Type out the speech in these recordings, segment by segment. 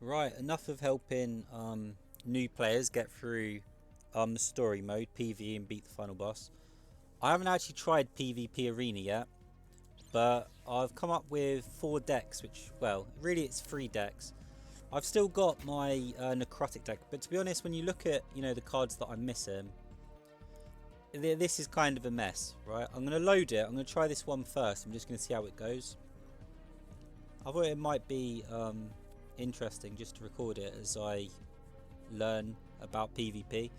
Right, enough of helping new players get through the story mode, PvE, and beat the final boss. I haven't actually tried PvP Arena yet, but I've come up with 4 decks, which, well, really it's 3 decks. I've still got my necrotic deck, but to be honest, when you look at the cards that I'm missing, this is kind of a mess, right? I'm going to load it. I'm going to try this one first. I'm just going to see how it goes. I thought it might be interesting just to record it as I learn about PvP.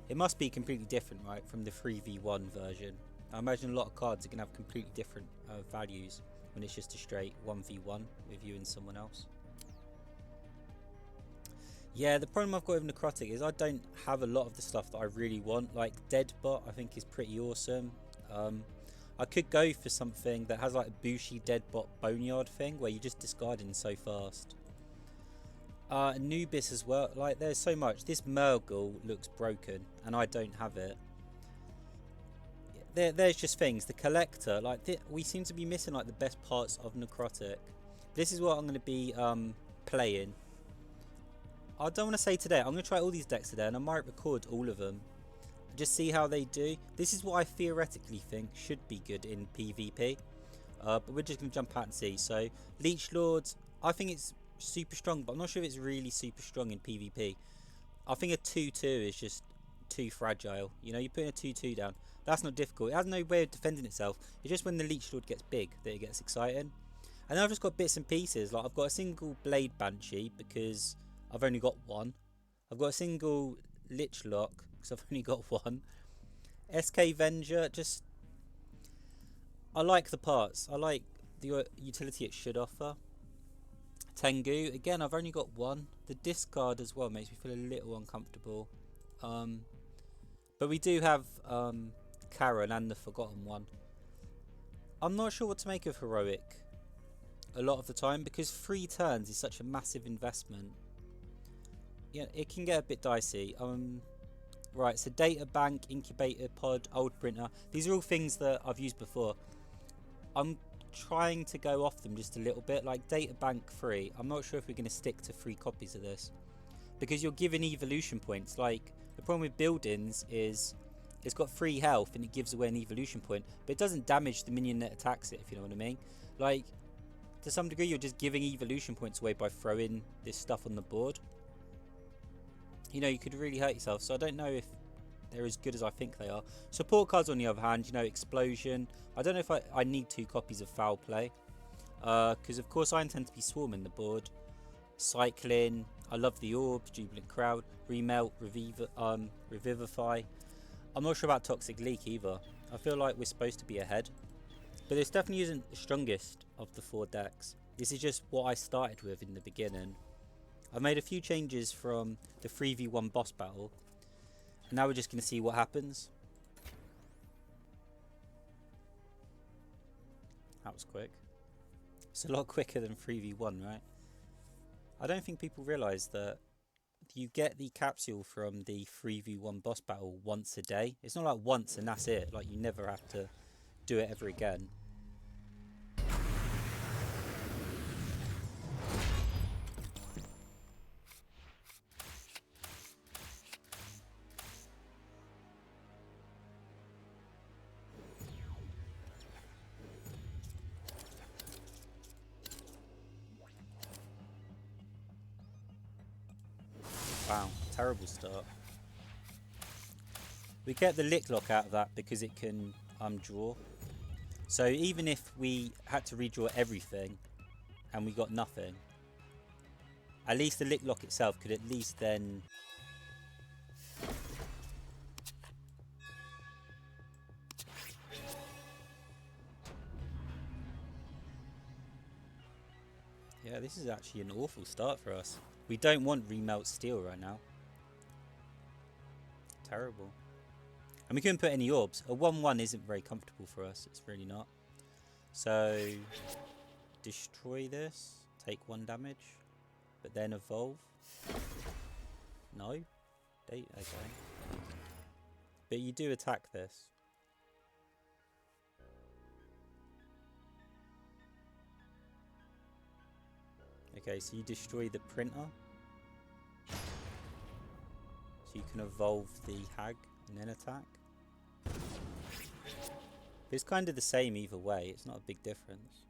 It must be completely different, right, from the 3v1 version. I imagine a lot of cards are going to have completely different values when it's just a straight 1v1 with you and someone else. Yeah, the problem I've got with Necrotic is I don't have a lot of the stuff that I really want. Like Deadbot I think is pretty awesome. I could go for something that has like a Bushi Deadbot Boneyard thing where you just discarding so fast. Anubis as well, like there's so much. This Murgle looks broken and I don't have it. There's just things. The Collector, like we seem to be missing like the best parts of Necrotic. This is what I'm going to be playing. I don't want to say today. I'm going to try all these decks today and I might record all of them. Just see how they do. This is what I theoretically think should be good in PvP. But we're just going to jump out and see. So, Leech Lords, I think it's super strong, but I'm not sure if it's really super strong in PvP. I think a 2-2 is just too fragile. You know, you're putting a 2-2 down. That's not difficult. It has no way of defending itself. It's just when the Leech Lord gets big that it gets exciting. And then I've just got bits and pieces. Like I've got a single Blade Banshee because I've only got one. I've got a single Lich Lock because I've only got one. SK Venger, just I like the parts. I like the utility it should offer. Tengu, again, I've only got one. The discard as well makes me feel a little uncomfortable. But we do have Karen and the Forgotten One. I'm not sure what to make of Heroic a lot of the time because 3 turns is such a massive investment. Yeah, it can get a bit dicey. Right, so Data Bank, Incubator Pod, Old Printer. These are all things that I've used before. I'm trying to go off them just a little bit. Like Data Bank 3, I'm not sure if we're going to stick to 3 copies of this. Because you're given evolution points. Like, the problem with buildings is it's got 3 health and it gives away an evolution point. But it doesn't damage the minion that attacks it, if you know what I mean. Like, to some degree you're just giving evolution points away by throwing this stuff on the board. You know, you could really hurt yourself. So I don't know if they're as good as I think they are. Support cards on the other hand, you know, Explosion. I don't know if I need 2 copies of Foul Play. Because of course I intend to be swarming the board. Cycling. I love the Orbs, Jubilant Crowd, Remelt, Revivify. I'm not sure about Toxic Leak either. I feel like we're supposed to be ahead. But this definitely isn't the strongest of the 4 decks. This is just what I started with in the beginning. I've made a few changes from the 3v1 boss battle. And now we're just going to see what happens. That was quick. It's a lot quicker than 3v1, right? I don't think people realise that you get the capsule from the 3v1 boss battle once a day. It's not like once and that's it. Like you never have to do it ever again. Wow, terrible start. We get the Lick Lock out of that because it can draw. So even if we had to redraw everything and we got nothing, at least the Lick Lock itself could at least then... Yeah, this is actually an awful start for us. We don't want Remelt Steel right now. Terrible. And we couldn't put any orbs. A 1-1 isn't very comfortable for us. It's really not. So, destroy this. Take 1 damage. But then evolve. No? Okay. But you do attack this. Okay, so you destroy the printer. So you can evolve the hag and then attack. It's kind of the same either way, it's not a big difference.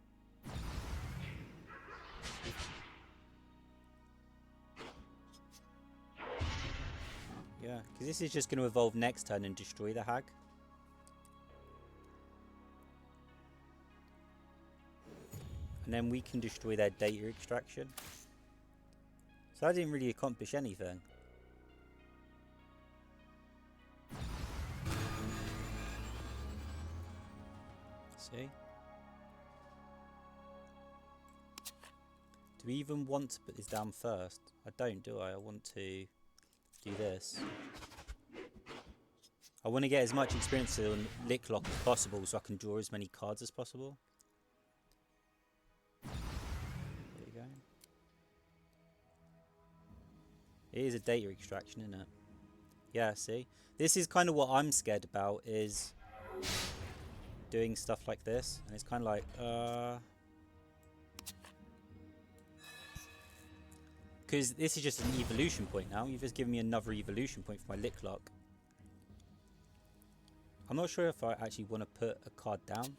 Yeah, because this is just going to evolve next turn and destroy the hag. And then we can destroy their data extraction. So that didn't really accomplish anything. See? Do we even want to put this down first? I don't, do I? I want to do this. I want to get as much experience on Licklock as possible so I can draw as many cards as possible. There you go. It is a data extraction, isn't it? Yeah, see? This is kind of what I'm scared about, is doing stuff like this. And it's kind of like, because this is just an evolution point now. You've just given me another evolution point for my Licklock. I'm not sure if I actually want to put a card down.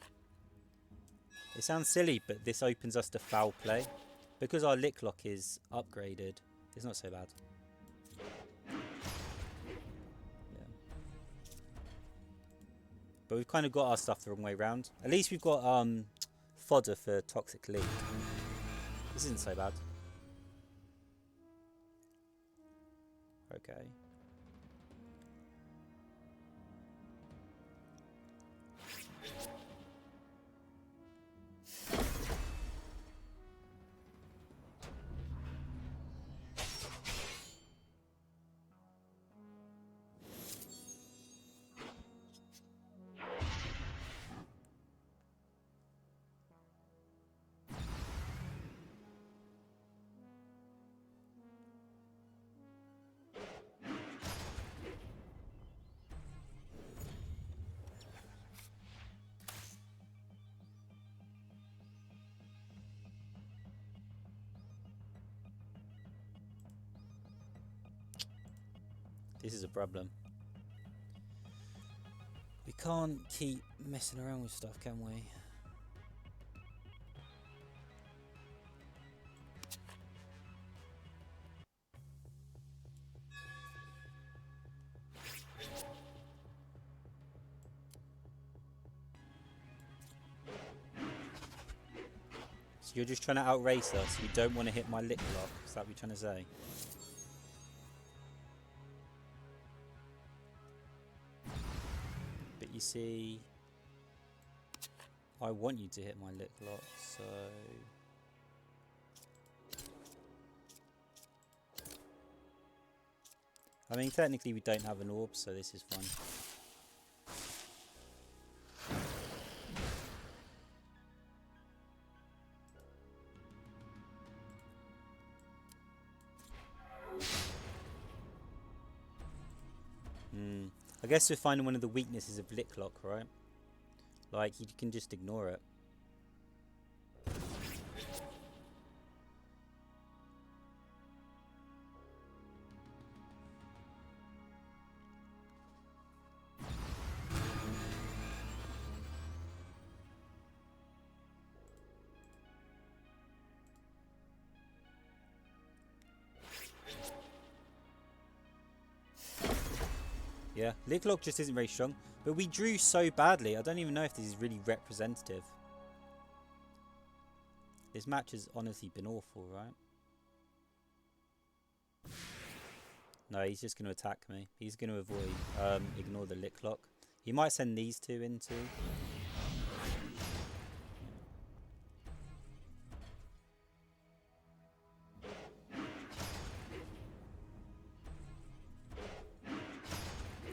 It sounds silly, but this opens us to foul play. Because our Licklock is upgraded, it's not so bad. Yeah. But we've kind of got our stuff the wrong way round. At least we've got fodder for Toxic Leak. This isn't so bad. Okay. This is a problem. We can't keep messing around with stuff, can we? So you're just trying to outrace us. You don't want to hit my Licklock. Is that what you're trying to say? But you see, I want you to hit my Licklock, so... I mean, technically we don't have an orb, so this is fine. I guess we're finding one of the weaknesses of Licklock, right? Like, you can just ignore it. Yeah, Licklock just isn't very strong. But we drew so badly, I don't even know if this is really representative. This match has honestly been awful, right? No, he's just going to attack me. He's going to avoid, ignore the Licklock. He might send these two into.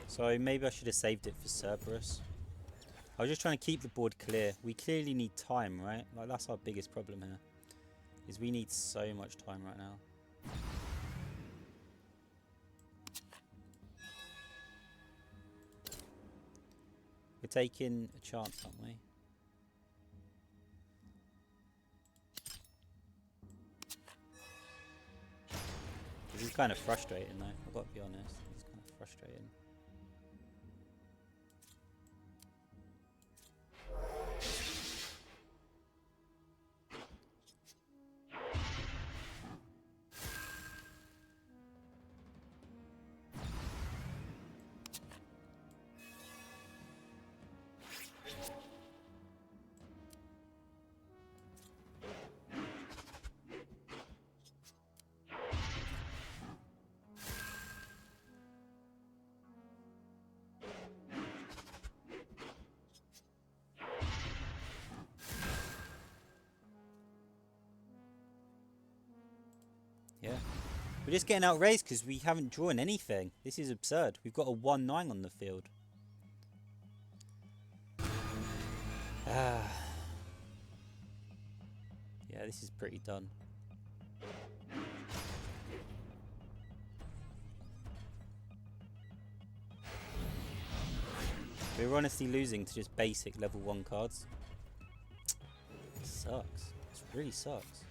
So maybe I should have saved it for Cerberus. I was just trying to keep the board clear. We clearly need time, right? Like, that's our biggest problem here. Is we need so much time right now. We're taking a chance, aren't we? This is kind of frustrating though, I've got to be honest. It's kind of frustrating. Yeah. We're just getting outraised because we haven't drawn anything. This is absurd. We've got a 1-9 on the field. Yeah, this is pretty done. We're honestly losing to just basic level 1 cards. It sucks. It really sucks.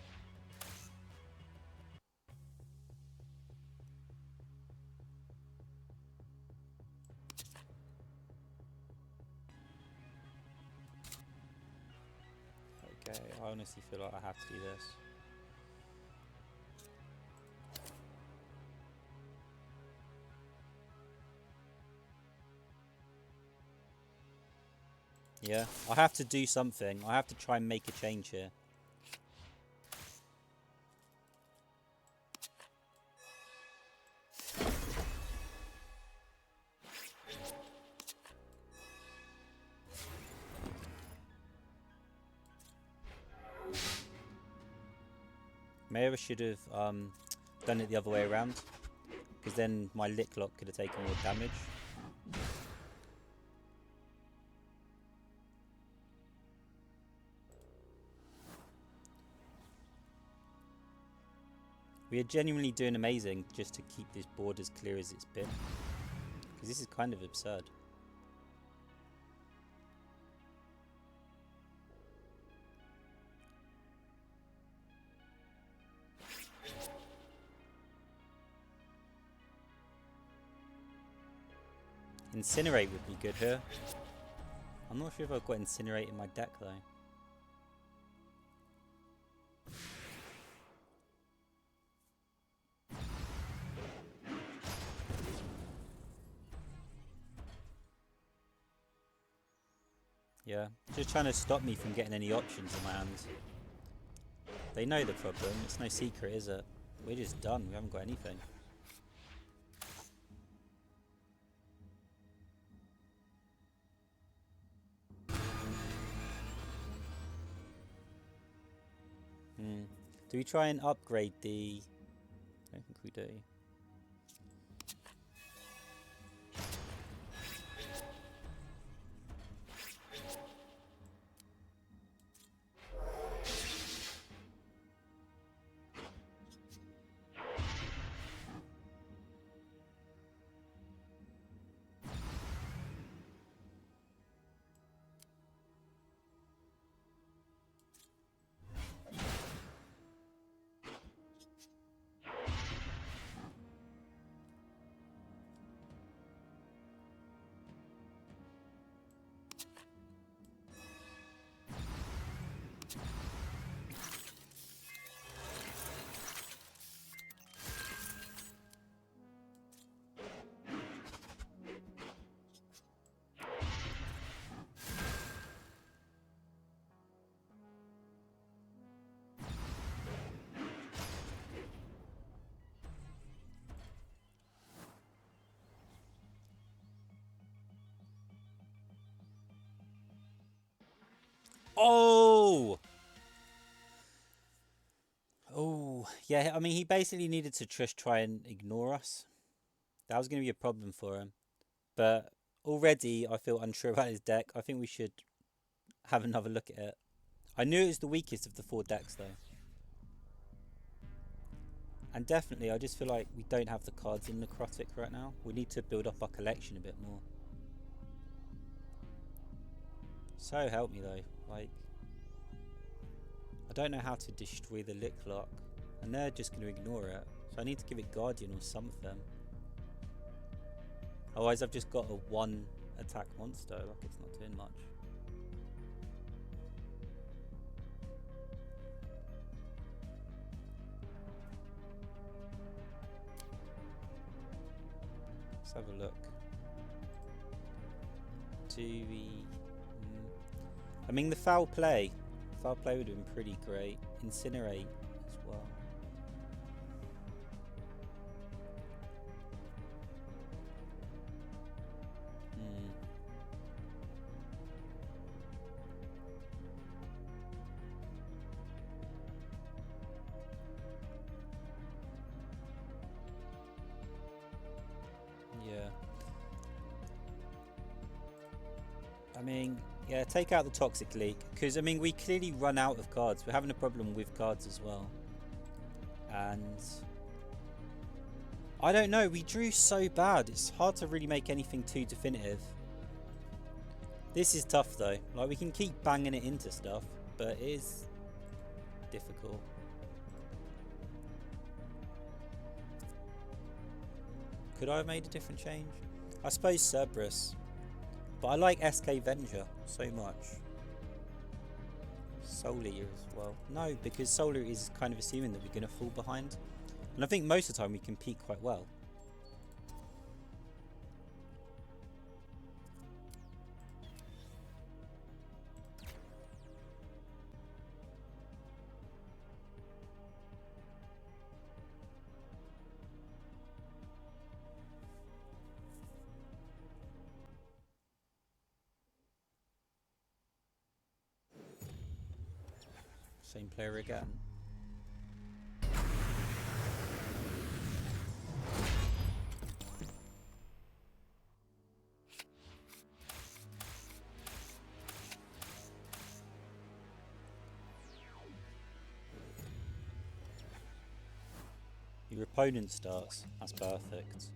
Okay, I honestly feel like I have to do this. Yeah, I have to do something. I have to try and make a change here. Maybe I should have done it the other way around, because then my lick lock could have taken more damage. We are genuinely doing amazing just to keep this board as clear as it's been, because this is kind of absurd. Incinerate would be good here. I'm not sure if I've got Incinerate in my deck though. Yeah, just trying to stop me from getting any options in my hands. They know the problem, it's no secret, is it? We're just done, we haven't got anything. Do we try and upgrade the... I don't think we do. Oh! Oh, yeah, I mean, he basically needed to just try and ignore us. That was going to be a problem for him. But already I feel unsure about his deck. I think we should have another look at it. I knew it was the weakest of the 4 decks though. And definitely I just feel like we don't have the cards in Necrotic right now. We need to build up our collection a bit more. So help me though, like, I don't know how to destroy the lick lock, and they're just going to ignore it. So I need to give it Guardian or something. Otherwise I've just got a 1 attack monster, like it's not doing much. Let's have a look. Do we... I mean, the foul play would have been pretty great. Incinerate as well. Yeah. I mean, yeah, take out the Toxic Leak. Because, I mean, we clearly run out of cards. We're having a problem with cards as well. And... I don't know, we drew so bad. It's hard to really make anything too definitive. This is tough, though. Like, we can keep banging it into stuff, but it is difficult. Could I have made a different change? I suppose Cerberus. But I like SK Venger so much. Soul Eater as well. No, because Soul Eater is kind of assuming that we're going to fall behind. And I think most of the time we compete quite well. Same player again. Your opponent starts. That's perfect.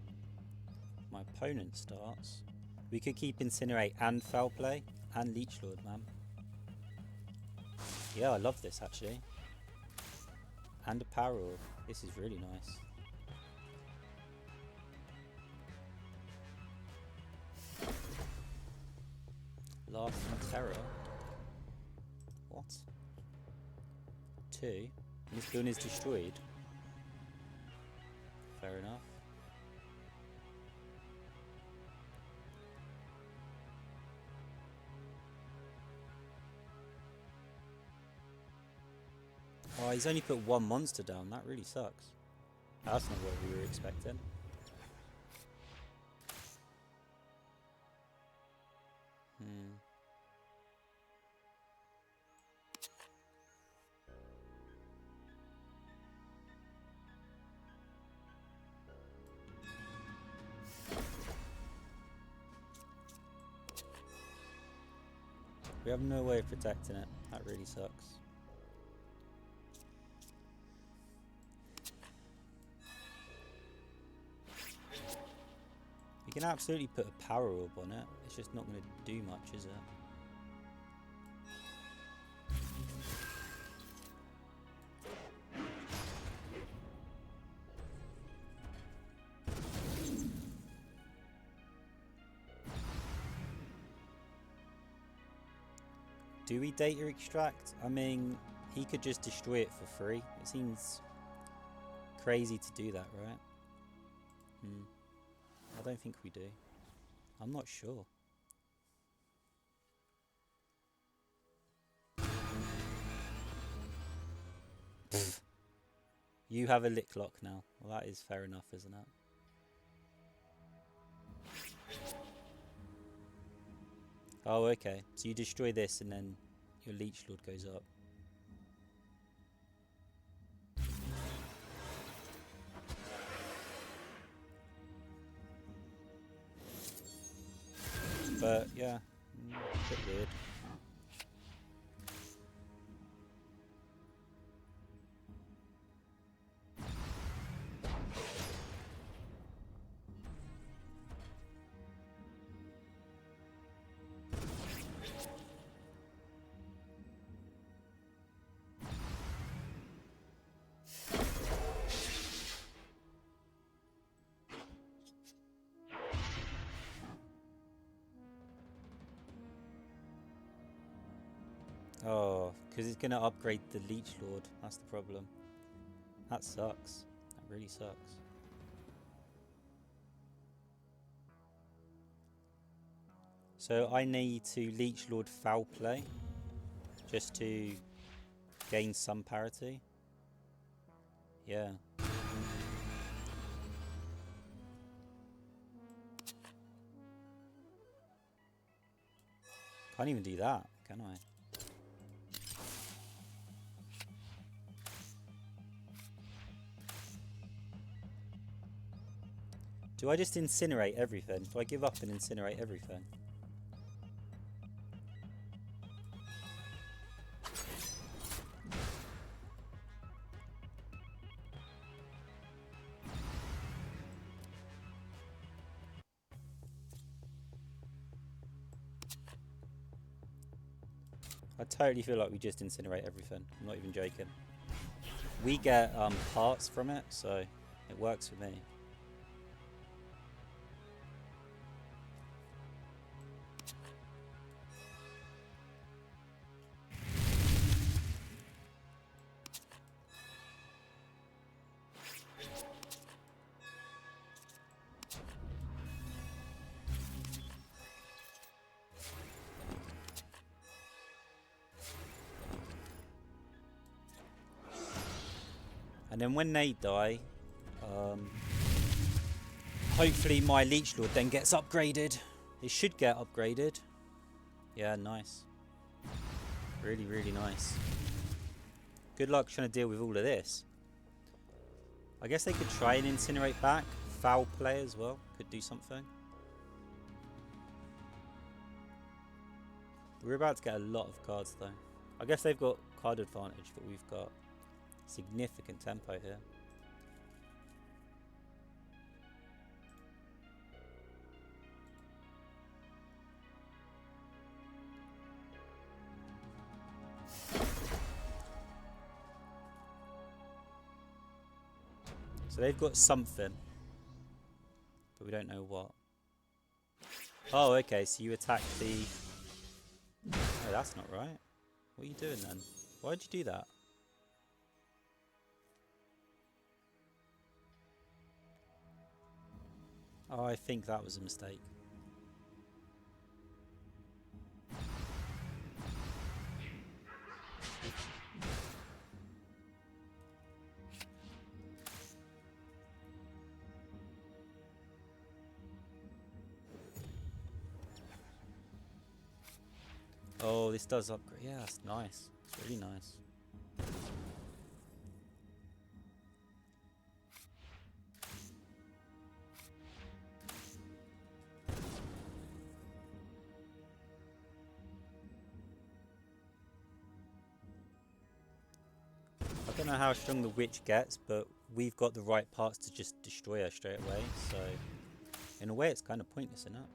My opponent starts. We could keep Incinerate and Foul Play and Leech Lord, man. Yeah, I love this actually. And a Power Orb. This is really nice. Lasting Terror. What? 2? And this building is destroyed. Fair enough. Oh, he's only put 1 monster down. That really sucks. That's not what we were expecting. We have no way of protecting it. That really sucks. You can absolutely put a Power Orb on it. It's just not going to do much, is it? Do we data extract? I mean, he could just destroy it for free. It seems crazy to do that, right? I don't think we do. I'm not sure. You have a lick lock now. Well, that is fair enough, isn't it? Oh, okay. So you destroy this and then your Leech Lord goes up. But, yeah. A bit weird. Oh, because it's going to upgrade the Leech Lord. That's the problem. That sucks. That really sucks. So I need to Leech Lord foul play just to gain some parity. Yeah. Can't even do that, can I? Do I just incinerate everything? Do I give up and incinerate everything? I totally feel like we just incinerate everything. I'm not even joking. We get parts from it, so it works for me. And then when they die, hopefully my Leech Lord then gets upgraded. It should get upgraded. Yeah, nice. Really, really nice. Good luck trying to deal with all of this. I guess they could try and incinerate back. Foul play as well. Could do something. We're about to get a lot of cards though. I guess they've got card advantage, but we've got significant tempo here. So they've got something, but we don't know what. Oh, okay, so you attack the... Oh, that's not right. What are you doing then? Why'd you do that? Oh, I think that was a mistake. Oh, this does upgrade. Yeah, that's nice. It's really nice. I don't know how strong the witch gets, but we've got the right parts to just destroy her straight away, so in a way it's kind of pointless, isn't it?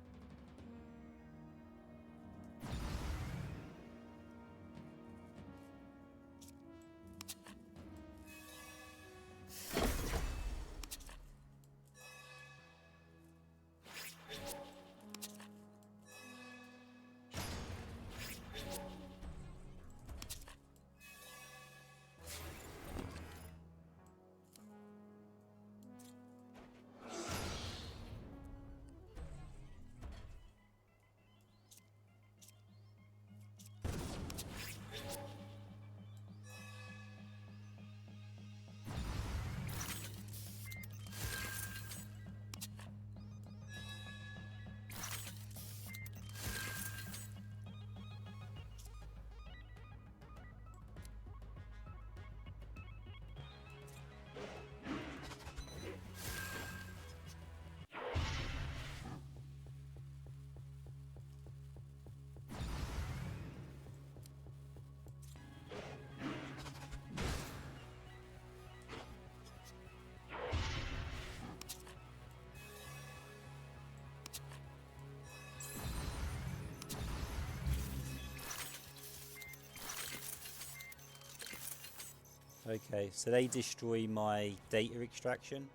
Okay, so they destroy my data extraction,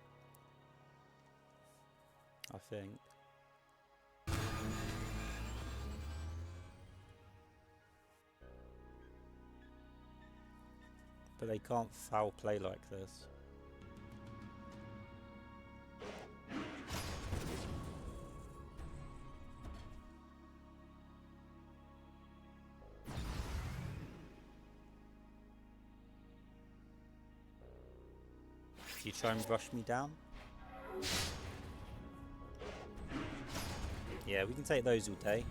I think. But they can't foul play like this. Do you try and rush me down? Yeah, we can take those all day.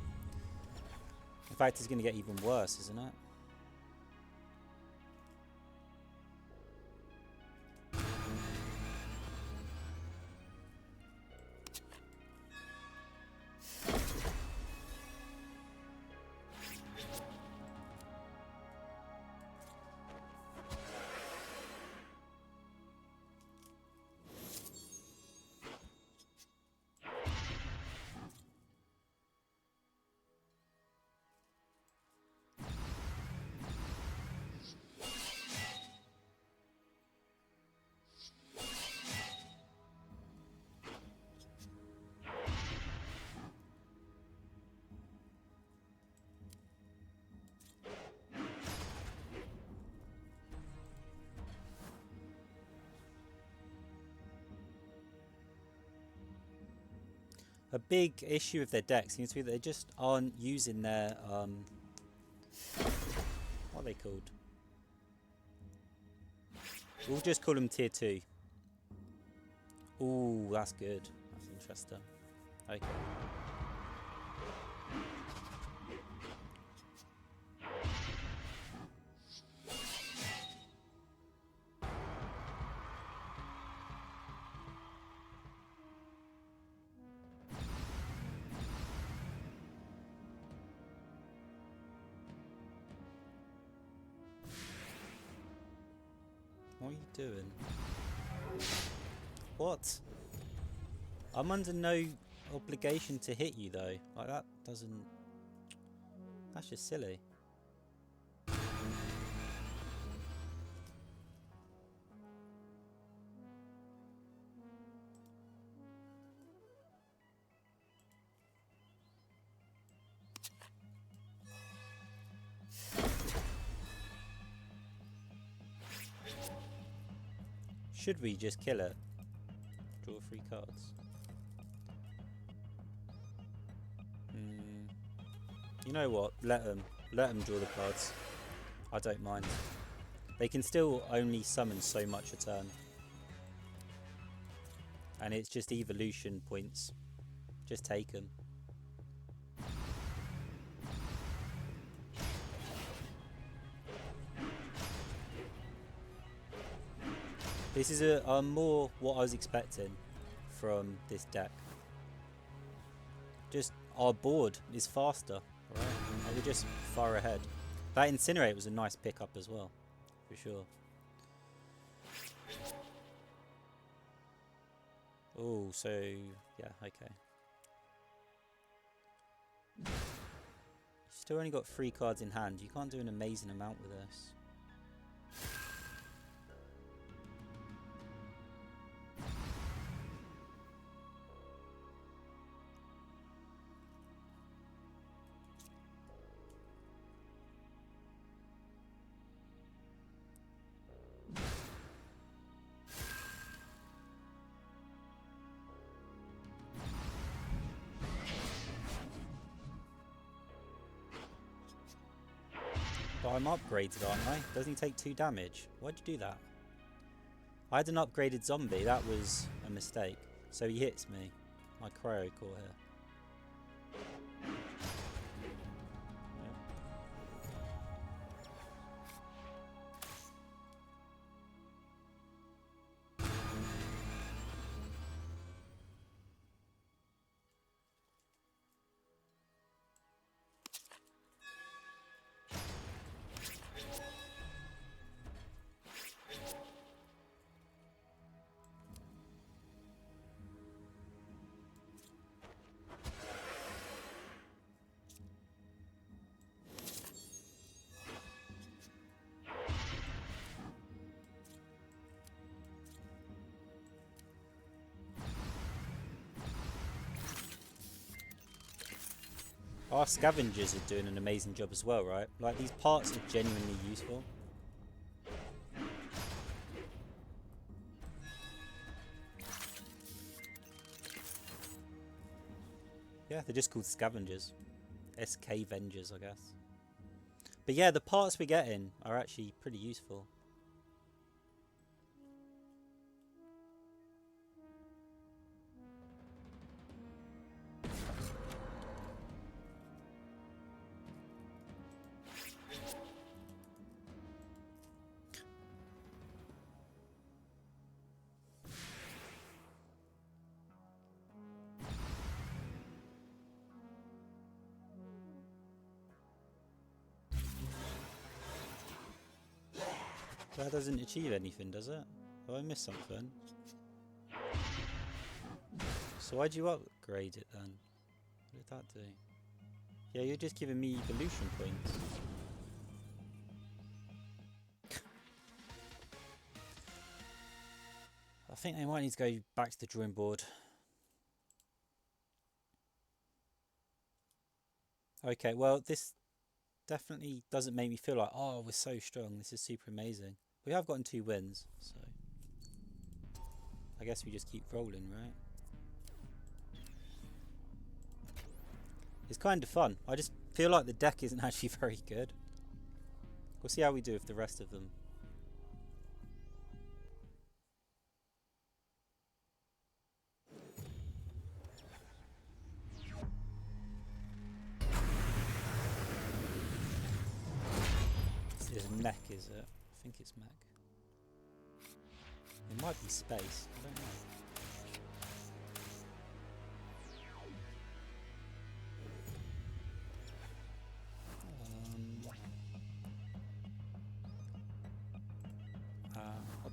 In fact, it's going to get even worse, isn't it? A big issue with their deck seems to be that they just aren't using their what are they called? We'll just call them tier 2. Ooh, that's good. That's interesting. Okay. What are you doing? What? I'm under no obligation to hit you though. Like that doesn't... That's just silly. Should we just kill it? Draw 3 cards. You know what? Let them draw the cards. I don't mind. They can still only summon so much a turn. And it's just evolution points. Just take them. This is a more what I was expecting from this deck. Just our board is faster, right? Like we're just far ahead. That Incinerate was a nice pickup as well, for sure. Oh, so yeah, okay. You still only got 3 cards in hand. You can't do an amazing amount with this. But I'm upgraded, aren't I? Doesn't he take 2 damage? Why'd you do that? I had an upgraded zombie. That was a mistake. So he hits me. My cryo core here. Our scavengers are doing an amazing job as well, right? Like, these parts are genuinely useful. Yeah, they're just called scavengers. SK Vengers, I guess. But yeah, the parts we're getting are actually pretty useful. That doesn't achieve anything, does it? Have I missed something? So why'd you upgrade it then? What did that do? Yeah, you're just giving me evolution points. I think they might need to go back to the drawing board. Okay, well, this definitely doesn't make me feel like, oh, we're so strong. This is super amazing. We have gotten 2 wins, so I guess we just keep rolling, right? It's kind of fun. I just feel like the deck isn't actually very good. We'll see how we do with the rest of them. This is mech, is it? I think it's mech. It might be space. I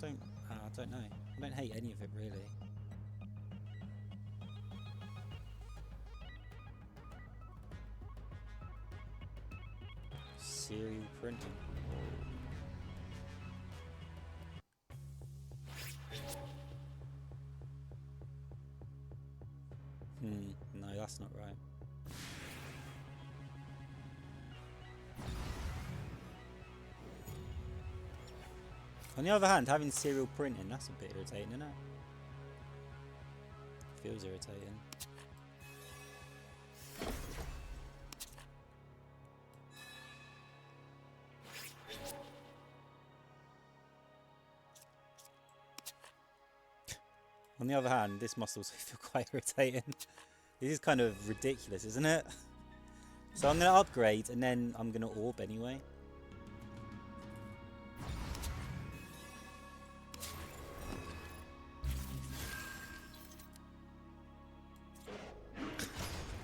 don't know. I don't know. I don't hate any of it really. Serial printing. No, that's not right. On the other hand, having serial printing, that's a bit irritating, isn't it? Feels irritating. On the other hand, this must also feel quite irritating. This is kind of ridiculous, isn't it? So I'm going to upgrade and then I'm going to orb anyway.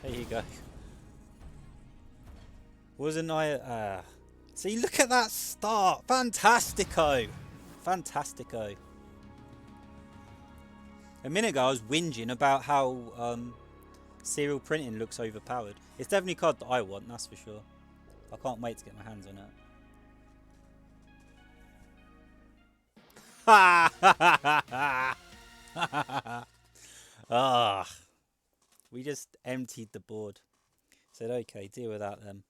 There you go. Wasn't I... See, look at that start! Fantastico! Fantastico. A minute ago I was whinging about how serial printing looks overpowered. It's definitely a card that I want, that's for sure. I can't wait to get my hands on it. Ha ha ha ha! Ah, we just emptied the board. Said, okay, deal with that then.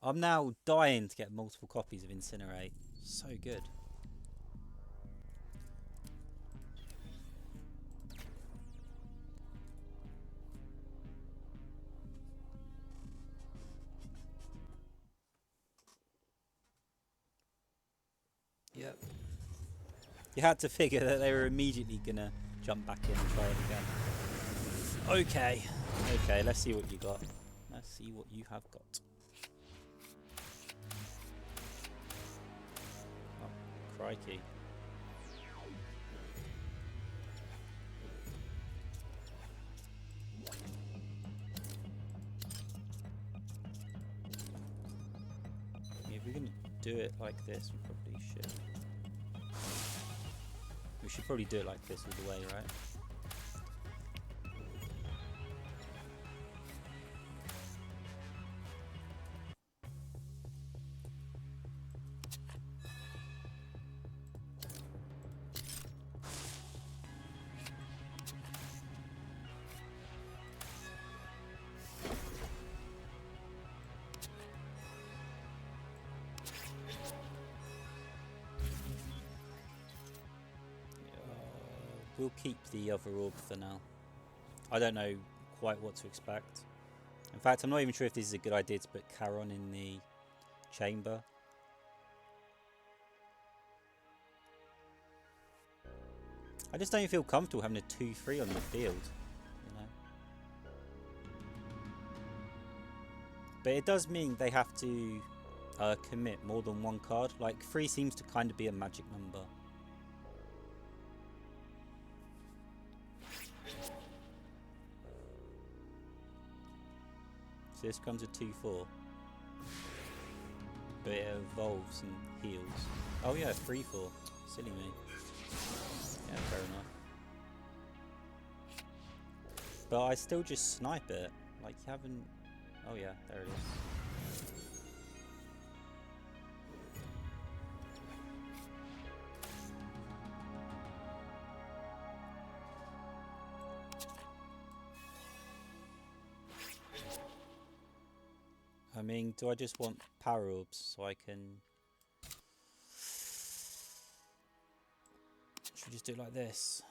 I'm now dying to get multiple copies of Incinerate. So good. Yep. You had to figure that they were immediately gonna jump back in and try it again. Okay. Okay, let's see what you got. Let's see what you have got. Oh, crikey. If we're gonna do it like this, we probably should. We should probably do it like this all the way, right? we'll keep the other orb for now. I don't know quite what to expect. In fact, I'm not even sure if this is a good idea to put Charon in the chamber. I just don't feel comfortable having a 2-3 on the field, you know. But it does mean they have to commit more than one card. Like 3 seems to kind of be a magic number. So this comes a 2-4. But it evolves and heals. Oh yeah, 3-4. Silly me. Yeah, fair enough. But I still just snipe it. Like you haven't... Oh yeah, there it is. I mean, do I just want power orbs so I can... Should we just do it like this?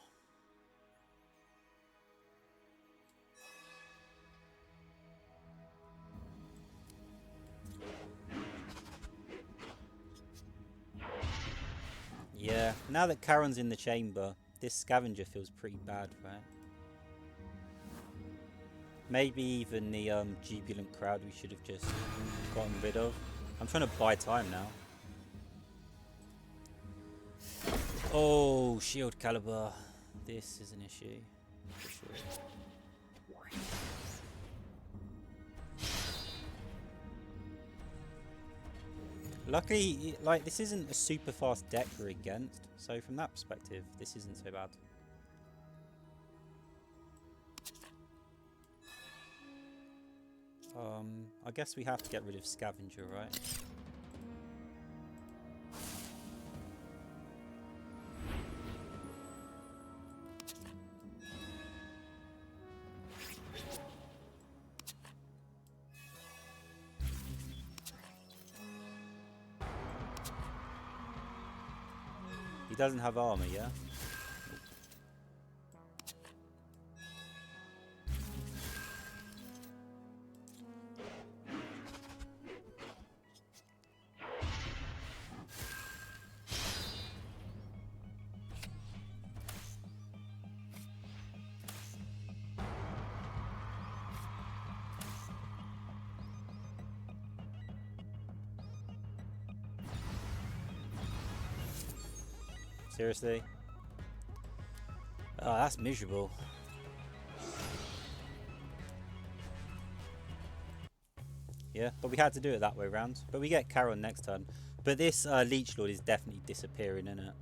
Yeah, now that Charon's in the chamber, this scavenger feels pretty bad, right? Maybe even the jubilant crowd we should have just gotten rid of. I'm trying to buy time now. Oh, shield caliber. This is an issue, for sure. Luckily, like, this isn't a super fast deck we're against, so from that perspective, this isn't so bad. I guess we have to get rid of Scavenger, right? He doesn't have armor, yeah? Seriously? Oh, that's miserable. Yeah, but we had to do it that way round. But we get Charon next turn. But this Leech Lord is definitely disappearing, isn't it?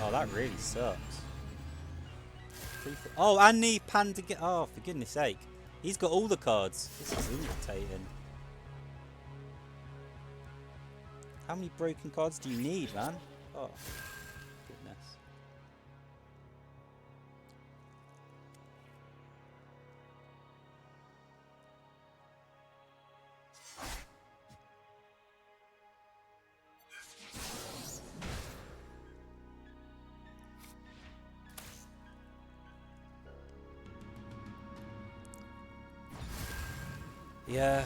Oh, that really sucks. Oh, and the Panda... Oh, for goodness sake. He's got all the cards. This is irritating. How many broken cards do you need, man? Oh, goodness. Yeah.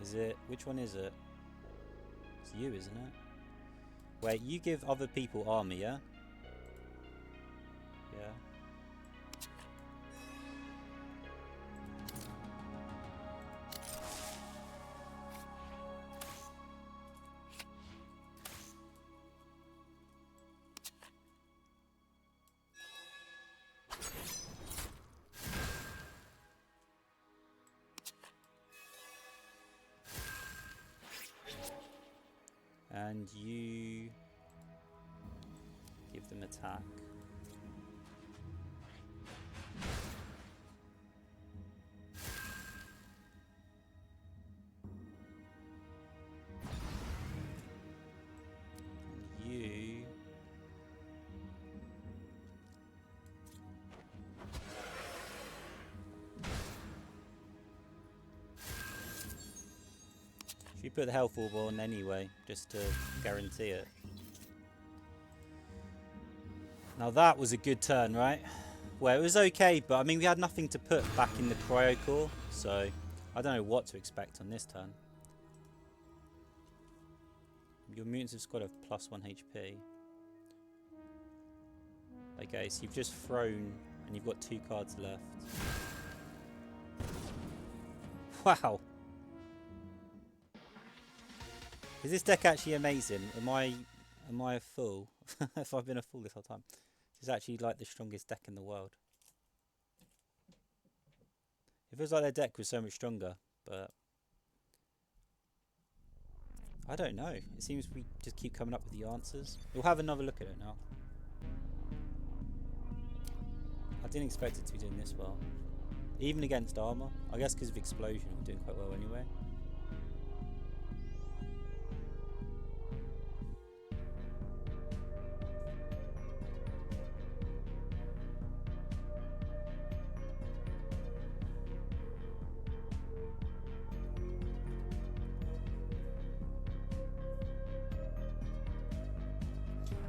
Is it? Which one is it? It's you, isn't it? Wait, you give other people armor, yeah? Yeah. And you give them attack. put the health orb on anyway, just to guarantee it. Now that was a good turn, right? Well, it was okay, but I mean, we had nothing to put back in the cryo core, so I don't know what to expect on this turn. Your mutants have got a +1 HP. Okay, so you've just thrown, and you've got 2 cards left. Wow! Is this deck actually amazing? Am I a fool? If I've been a fool this whole time. It's actually like the strongest deck in the world. It feels like their deck was so much stronger, but I don't know. It seems we just keep coming up with the answers. We'll have another look at it now. I didn't expect it to be doing this well. Even against armor. I guess because of explosion we're doing quite well anyway.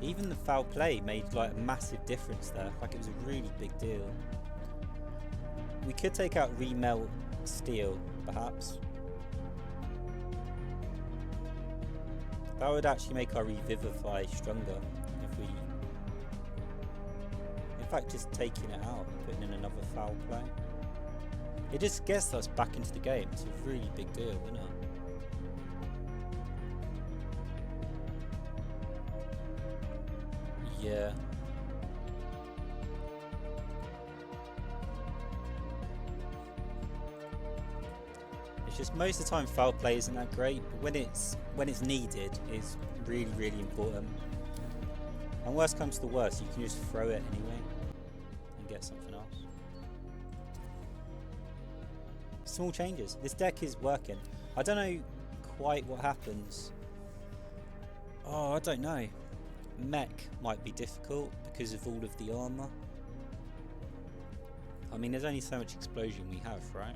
Even the foul play made like a massive difference there. Like it was a really big deal. We could take out remelt steel, perhaps. That would actually make our revivify stronger if we... In fact, just taking it out and putting in another foul play. It just gets us back into the game. It's a really big deal, isn't it? Yeah. It's just most of the time foul play isn't that great, but when it's needed, it's really, really important. And worst comes to worst, you can just throw it anyway and get something else. Small changes. This deck is working. I don't know quite what happens. Oh, I don't know. Mech might be difficult because of all of the armor. I mean, there's only so much explosion we have, right?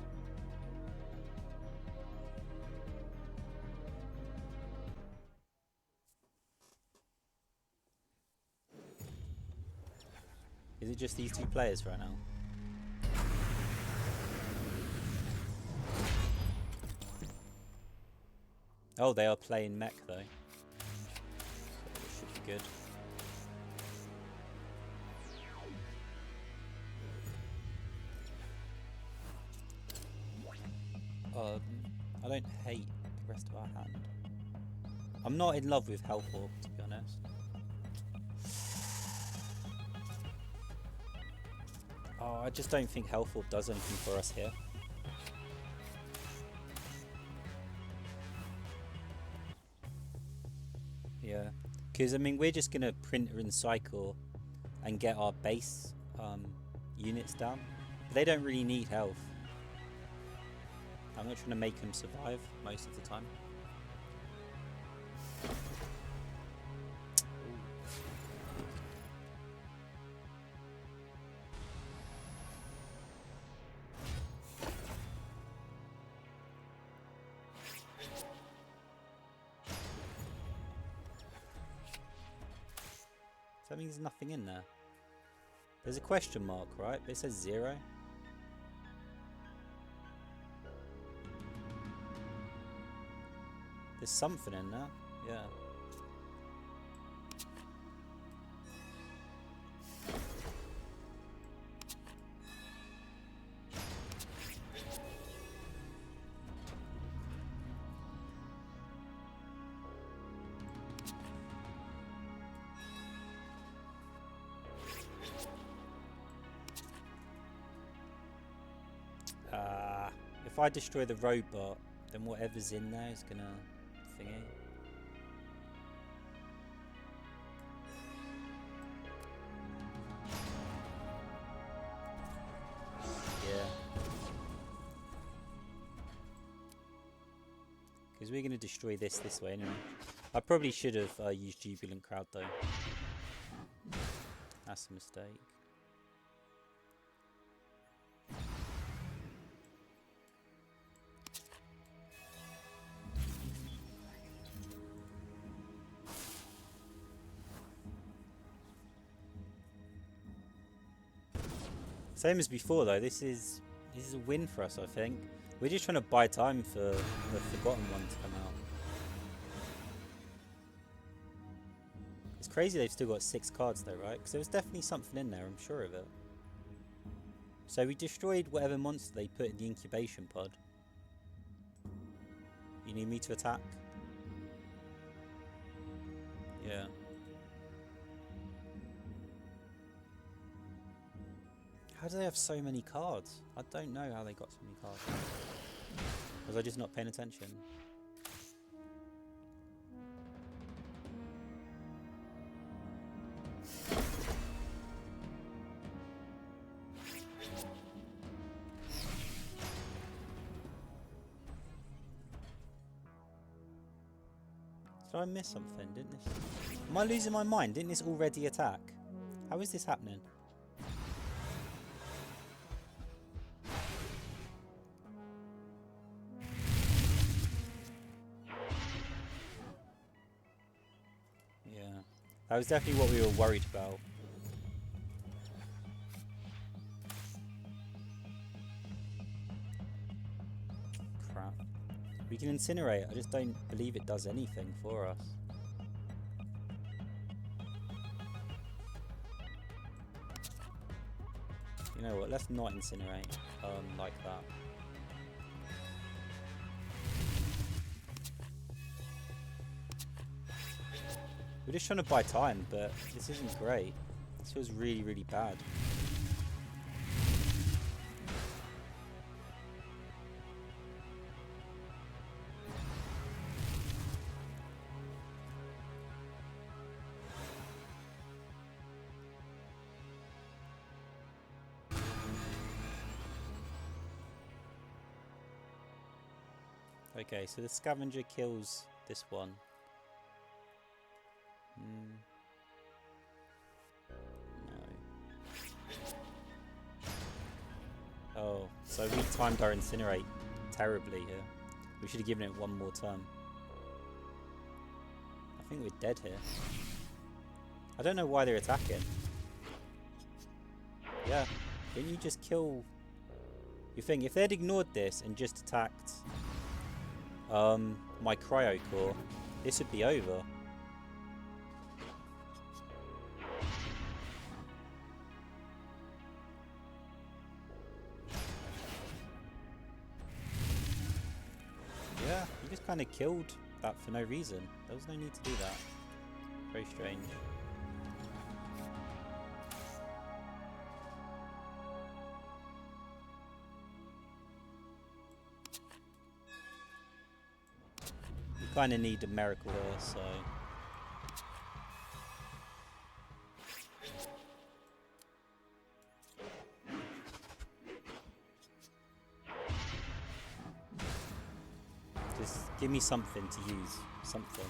Is it just these 2 players right now? Oh, they are playing mech though. So it should be good. I don't hate the rest of our hand. I'm not in love with Health Orb, to be honest. Oh, I just don't think Health Orb does anything for us here. Yeah, because I mean we're just gonna printer and cycle and get our base units down. But they don't really need health. I'm not trying to make them survive most of the time. That means there's nothing in there. There's a question mark, right? But it says 0. There's something in there. Yeah. If I destroy the robot, then whatever's in there is gonna thingy. Yeah. Because we're gonna destroy this way anyway. I probably should have used Jubilant Crowd though. That's a mistake. Same as before though, this is a win for us, I think. We're just trying to buy time for the Forgotten One to come out. It's crazy they've still got 6 cards though, right? Because there was definitely something in there, I'm sure of it. So we destroyed whatever monster they put in the incubation pod. You need me to attack? Yeah. How do they have so many cards? I don't know how they got so many cards. Was I just not paying attention? Did I miss something? Didn't this? Am I losing my mind? Didn't this already attack? How is this happening? Yeah, that was definitely what we were worried about. Crap. We can incinerate, I just don't believe it does anything for us. You know what, let's not incinerate like that. We're just trying to buy time, but this isn't great. This feels really, really bad. Okay, so the scavenger kills this one. No. Oh, so we timed our incinerate terribly here. We should have given it one more turn. I think we're dead here. I don't know why they're attacking. Yeah, didn't you just kill... You think if they'd ignored this and just attacked my cryo core, this would be over. Yeah, you just kind of killed that for no reason. There was no need to do that. Very strange. We kind of need a miracle here, so... Just give me something to use. Something.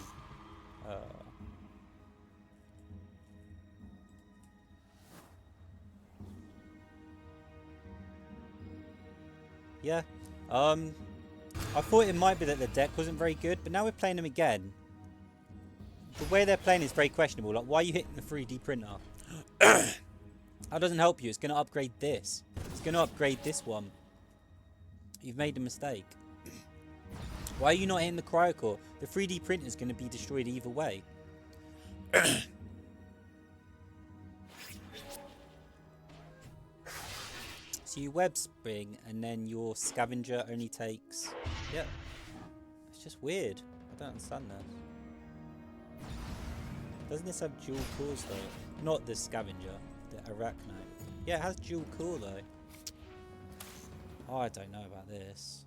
Yeah. I thought it might be that the deck wasn't very good, but now we're playing them again. The way they're playing is very questionable. Like, why are you hitting the 3D printer? That doesn't help you. It's going to upgrade this. It's going to upgrade this one. You've made a mistake. Why are you not hitting the cryocore? The 3D printer is going to be destroyed either way. So you web spring and then your scavenger only takes... Yeah. It's just weird. I don't understand that. Doesn't this have dual cores though? Not the scavenger. The arachno. Yeah, it has dual core though. Oh, I don't know about this.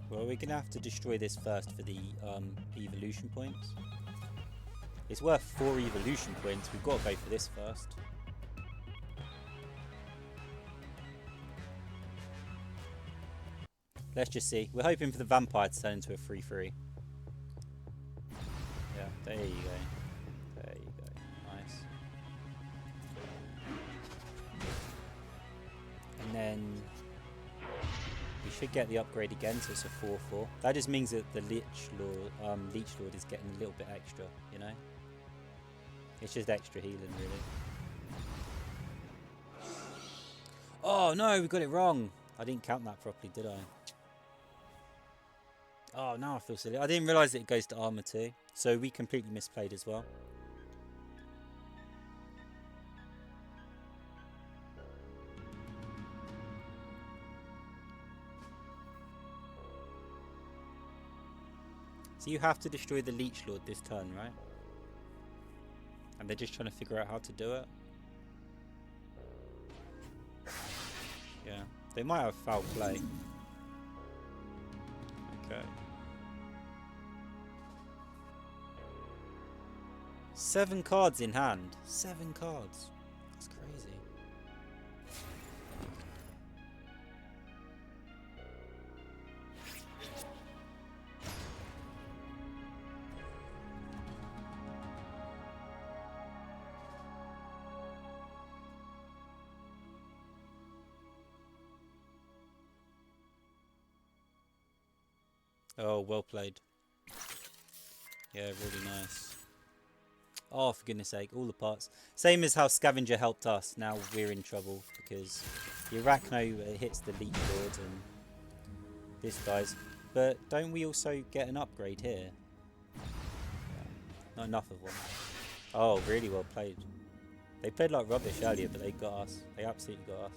Well, we're going to have to destroy this first for the evolution points. It's worth 4 evolution points. We've got to go for this first. Let's just see. We're hoping for the vampire to turn into a 3-3. Yeah, there you go. There you go. Nice. And then we should get the upgrade again, so it's a 4-4. That just means that the Leech Lord is getting a little bit extra, you know? It's just extra healing, really. Oh no, we got it wrong. I didn't count that properly, did I? Oh, now I feel silly. I didn't realise that it goes to armor too. So we completely misplayed as well. So you have to destroy the Leech Lord this turn, right? And they're just trying to figure out how to do it. Yeah, they might have foul play. Okay. 7 cards in hand. 7 cards. That's crazy. Oh, well played. Yeah, really nice. Oh, for goodness sake, all the parts. Same as how Scavenger helped us. Now we're in trouble because the Arachno hits the Leech Lord and this dies. But don't we also get an upgrade here? Yeah, not enough of one. Oh, really well played. They played like rubbish earlier, but they got us. They absolutely got us.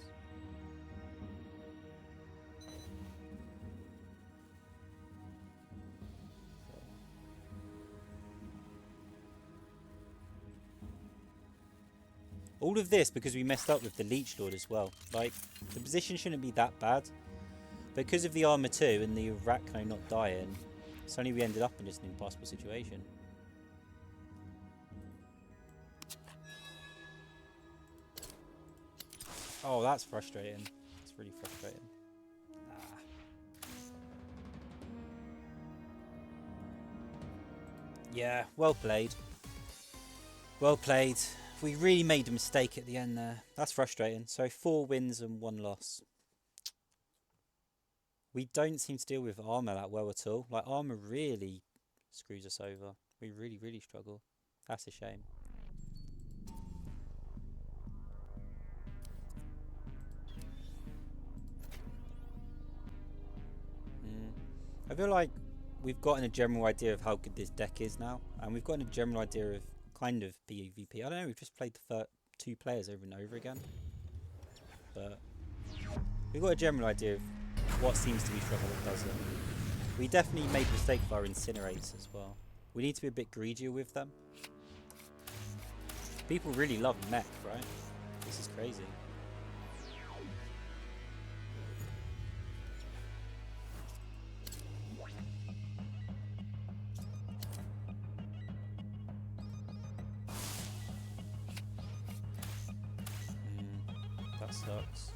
All of this because we messed up with the Leech Lord as well. Like, the position shouldn't be that bad. Because of the armor 2 and the Arachno not dying, suddenly we ended up in just an impossible situation. Oh, that's frustrating. That's really frustrating. Ah. Yeah, well played. Well played. We really made a mistake at the end there. That's frustrating. So 4 wins and 1 loss. We don't seem to deal with armor that well at all. Like, armor really screws us over. We really, really struggle. That's a shame. I feel like we've gotten a general idea of how good this deck is now. And we've gotten a general idea of kind of PvP. I don't know, we've just played the first 2 players over and over again. But we've got a general idea of what seems to be strong and what doesn't. We definitely made a mistake with our Incinerates as well. We need to be a bit greedier with them. People really love mech, right? This is crazy. That sucks.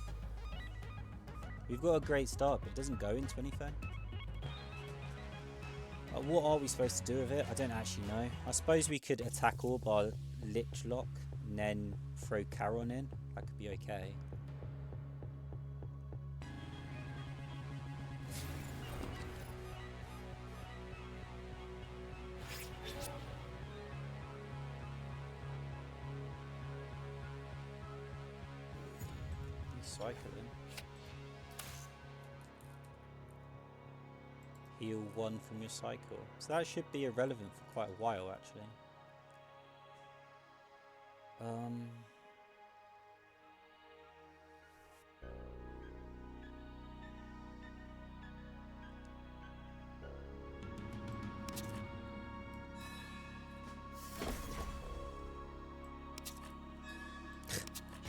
We've got a great start, but it doesn't go into anything. What are we supposed to do with it? I don't actually know. I suppose we could attack Orb our Lich Lock and then throw Charon in. That could be okay. Cycle in. Heal 1 from your cycle. So that should be irrelevant for quite a while, actually.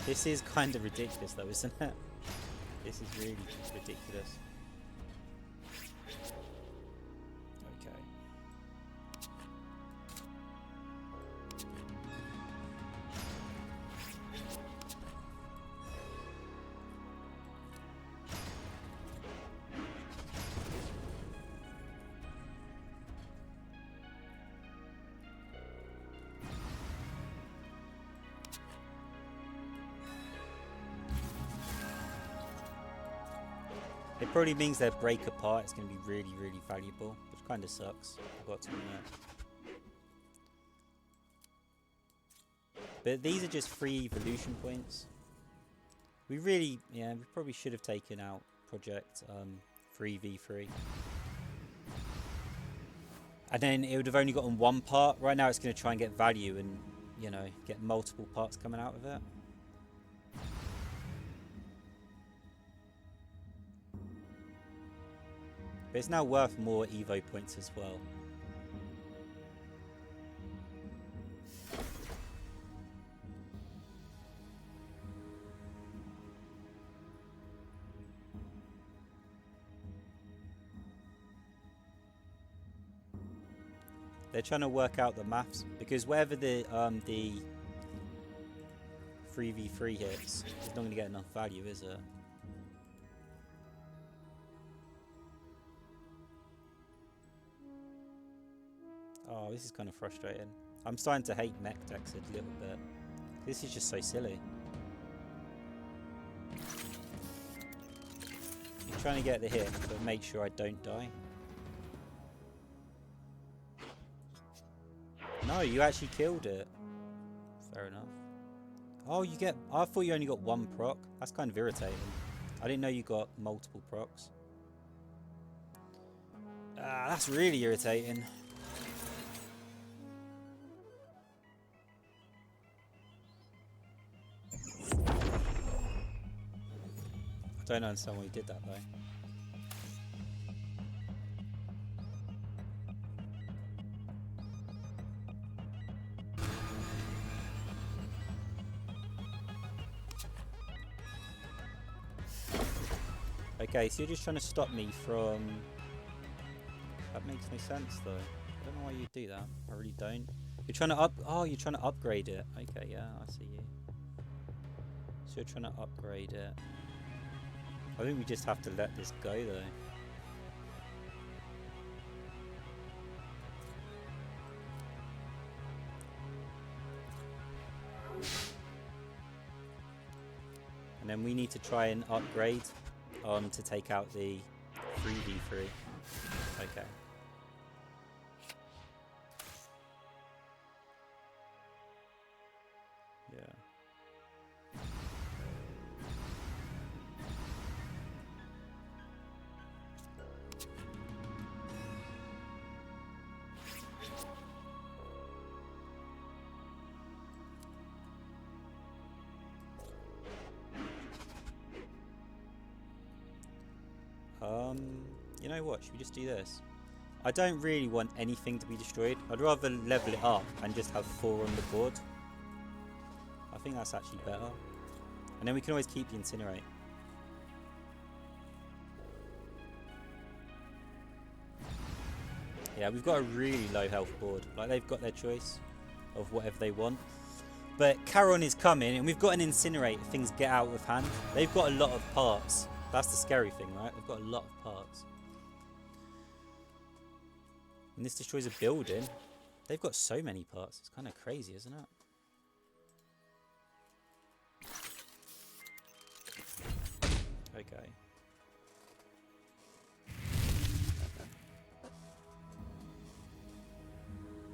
This is kind of ridiculous though, isn't it? This is really ridiculous. Okay. It probably means their break apart is going to be really, really valuable, which kind of sucks. I've got to admit. But these are just free evolution points. We really, yeah, we probably should have taken out Project 3v3. And then it would have only gotten one part. Right now it's going to try and get value and, you know, get multiple parts coming out of it. But it's now worth more Evo points as well. They're trying to work out the maths because wherever the 3v3 hits, it's not going to get enough value, is it? Oh, this is kind of frustrating. I'm starting to hate mech decks a little bit. This is just so silly. You're trying to get the hit, but make sure I don't die. No, you actually killed it. Fair enough. Oh, you get... I thought you only got one proc. That's kind of irritating. I didn't know you got multiple procs. That's really irritating. I don't understand why you did that though. Okay, so you're just trying to stop me from... That makes no sense though. I don't know why you do that. I really don't. You're trying to you're trying to upgrade it. Okay, yeah, I see you. So you're trying to upgrade it. I think we just have to let this go though. And then we need to try and upgrade to take out the 3v3. Okay. Yeah. You know what? Should we just do this? I don't really want anything to be destroyed. I'd rather level it up and just have 4 on the board. I think that's actually better. And then we can always keep the Incinerate. Yeah, we've got a really low health board. Like, they've got their choice of whatever they want. But Charon is coming, and we've got an Incinerate if things get out of hand. They've got a lot of parts. That's the scary thing, right? They've got a lot of parts. And this destroys a building. They've got so many parts. It's kind of crazy, isn't it? Okay.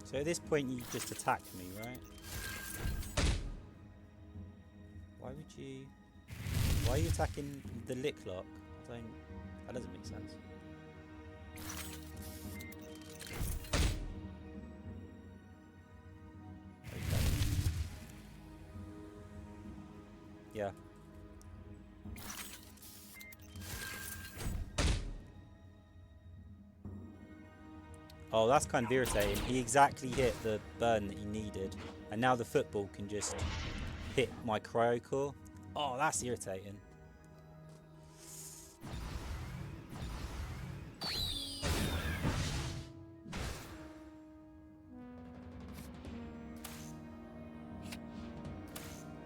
So at this point you just attack me, right? Why would you... Why are you attacking the lick lock? That doesn't make sense. Okay. Yeah. Oh, that's kind of irritating. He exactly hit the burn that he needed. And now the football can just hit my cryo core. Oh, that's irritating.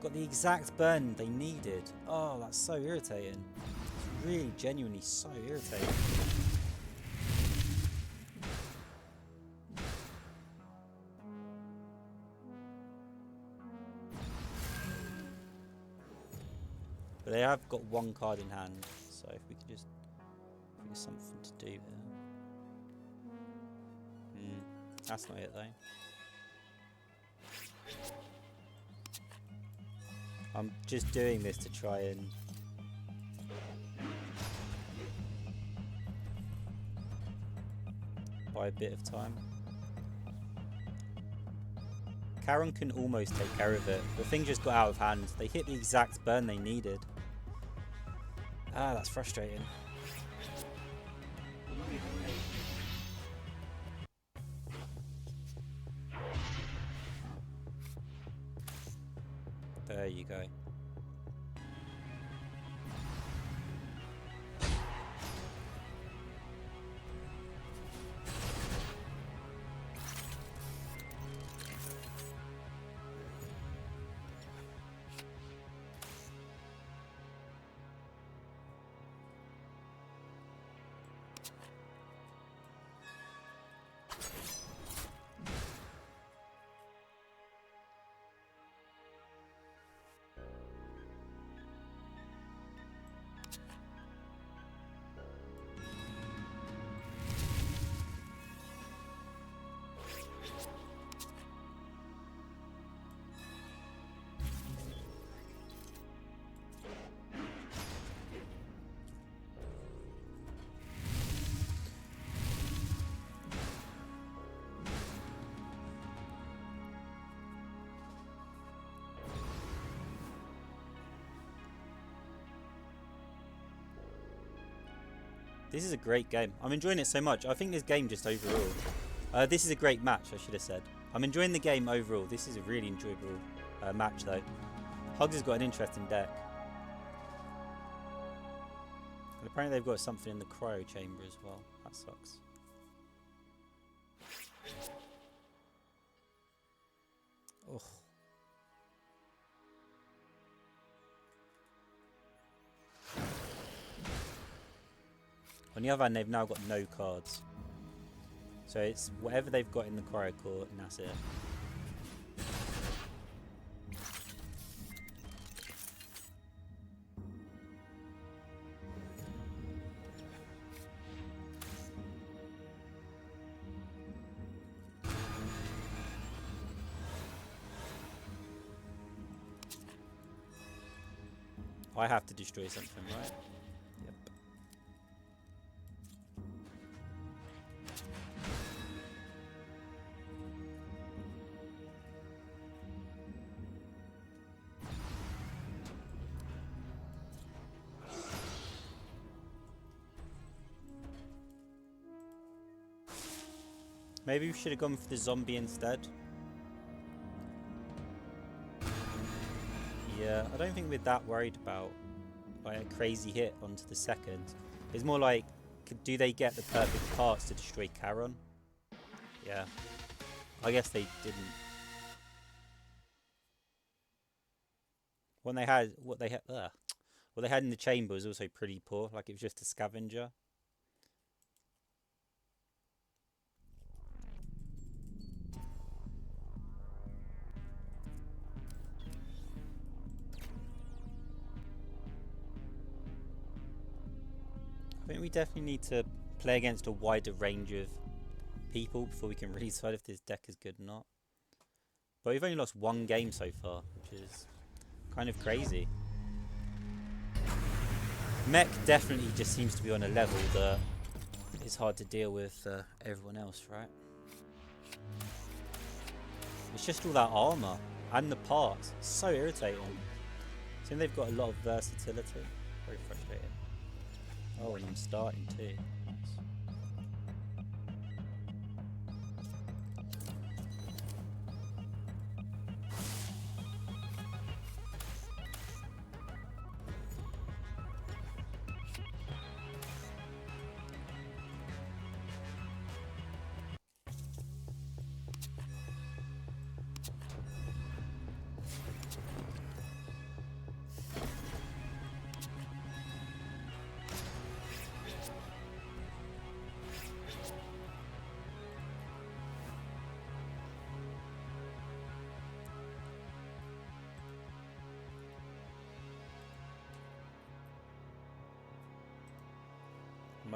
Got the exact burn they needed. Oh, that's so irritating. It's really genuinely so irritating. But they have got one card in hand, so if we could just There's something to do here. That's not it though. I'm just doing this to try and buy a bit of time. Charon can almost take care of it, but things just got out of hand. They hit the exact burn they needed. Ah, that's frustrating. There you go. This is a great game. I'm enjoying it so much. I think this game just overall. This is a great match, I should have said. I'm enjoying the game overall. This is a really enjoyable match though. Hugs has got an interesting deck. And apparently they've got something in the cryo chamber as well. That sucks. Oh. On the other hand, they've now got no cards. So it's whatever they've got in the cryo core, and that's it. I have to destroy something, right? Yep. Maybe we should have gone for the zombie instead. Yeah, I don't think we're that worried about like a crazy hit onto the second. It's more like, do they get the perfect parts to destroy Charon? Yeah, I guess they didn't. What they had in the chamber was also pretty poor. Like it was just a scavenger. I think we definitely need to play against a wider range of people before we can really decide if this deck is good or not. But we've only lost one game so far, which is kind of crazy. Mech definitely just seems to be on a level that is hard to deal with everyone else, right? It's just all that armor and the parts. It's so irritating. I think they've got a lot of versatility. Very frustrating. Oh, and I'm starting too. Nice.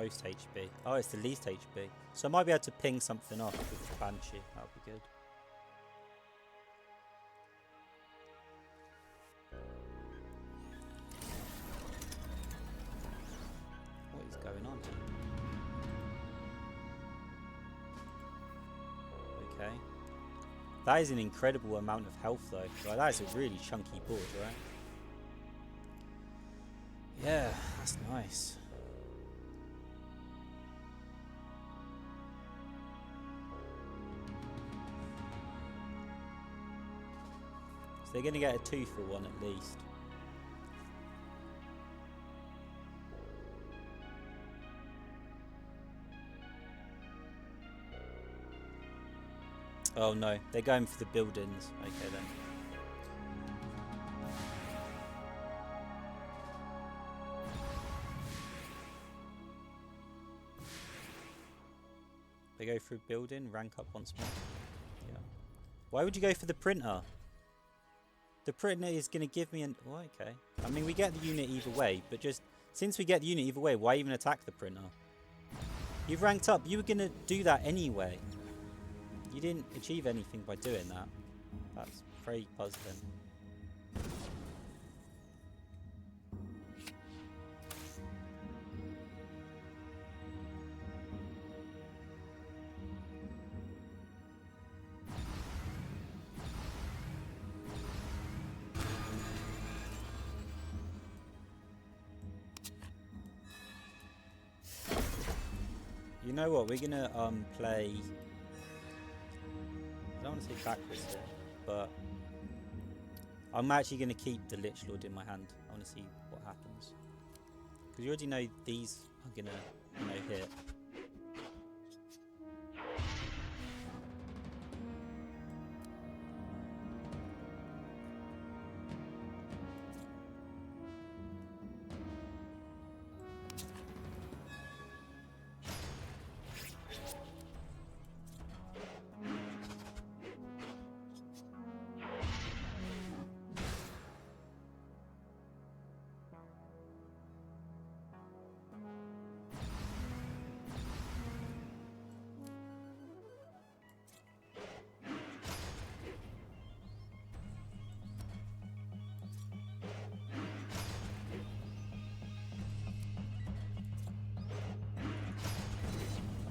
most HP. Oh, it's the least HP. So I might be able to ping something off with the Banshee. That would be good. What is going on here? Okay. That is an incredible amount of health though. Like, that is a really chunky board, right? Yeah, that's nice. So they're going to get a 2 for 1 at least. Oh no, they're going for the buildings. Okay then. They go through building, rank up once more. Yeah. Why would you go for the printer? The printer is going to give me an... Oh, okay. I mean, we get the unit either way, but just... Since we get the unit either way, why even attack the printer? You've ranked up. You were going to do that anyway. You didn't achieve anything by doing that. That's very puzzling. You know what? We're gonna play. I don't want to say backwards here, but I'm actually gonna keep the Lich Lord in my hand. I want to see what happens because you already know these are gonna, hit.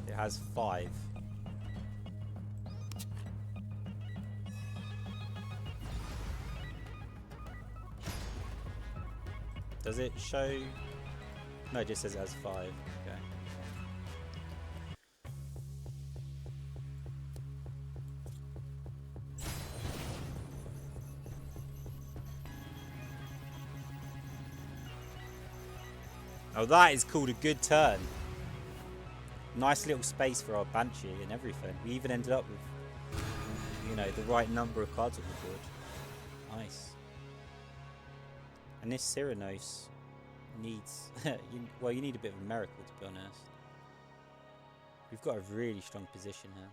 It has 5. Does it show? No, it just says it has 5. Okay. Oh, that is called a good turn. Nice little space for our Banshee and everything. We even ended up with, the right number of cards on the board. Nice. And this Cyranos needs... you need a bit of a miracle, to be honest. We've got a really strong position here.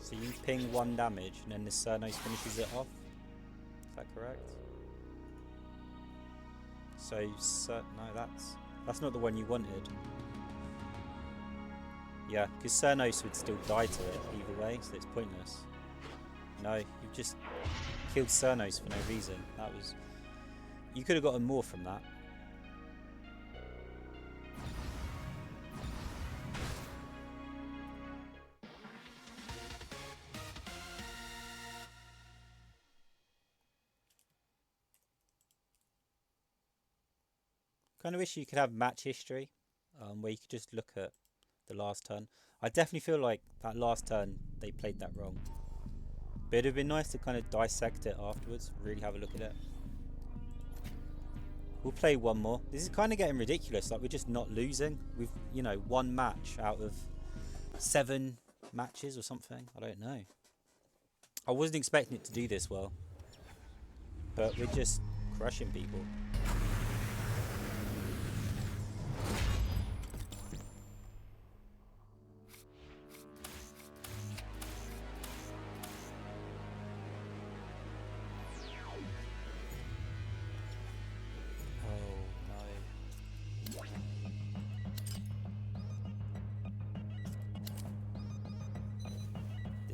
So you ping 1 damage and then the Cernos finishes it off? Is that correct? So, no, that's not the one you wanted. Yeah, because Cernos would still die to it either way, so it's pointless. No, you've just killed Cernos for no reason. That was... You could have gotten more from that. Kind of wish you could have match history, where you could just look at the last turn. I definitely feel like that last turn they played that wrong. But it'd have been nice to kind of dissect it afterwards, really have a look at it. We'll play one more. This is kind of getting ridiculous, like we're just not losing. We've, 1 match out of 7 matches or something. I don't know. I wasn't expecting it to do this well. But we're just crushing people.